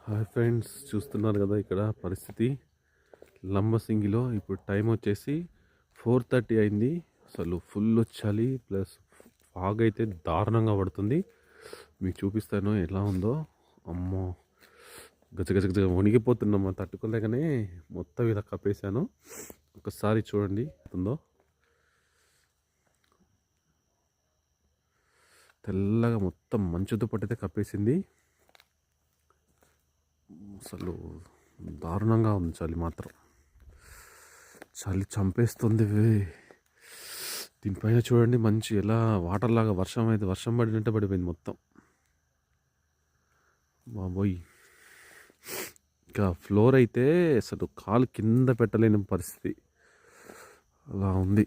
Hi friends, చూస్తున్నారు కదా ఇక్కడ పరిస్థితి లంబసింగిలో. ఇప్పుడు టైం వచ్చేసి 4:30 అయింది. అసలు ఫుల్ చలి ప్లస్ ఫాగ్ అయితే దారుణంగా పడుతుంది. మీకు చూపిస్తాను ఎలా ఉందో. అమ్మో, గజ గజ గజ వణిగిపోతున్నామా తట్టుకోలేకనే మొత్తం ఇలా కప్పేశాను. ఒకసారి చూడండి ఉందో, తెల్లగా మొత్తం మంచు దుప్పటైతే కప్పేసింది. అసలు దారుణంగా ఉంది చలి మాత్రం. చలి చంపేస్తుంది. దీనిపైన చూడండి మంచి ఎలా వాటర్ లాగా వర్షం అయితే వర్షం పడినట్టే పడిపోయింది మొత్తం. బాబోయ్, ఇంకా ఫ్లోర్ అయితే అసలు కాలు కింద పెట్టలేని పరిస్థితి అలా ఉంది.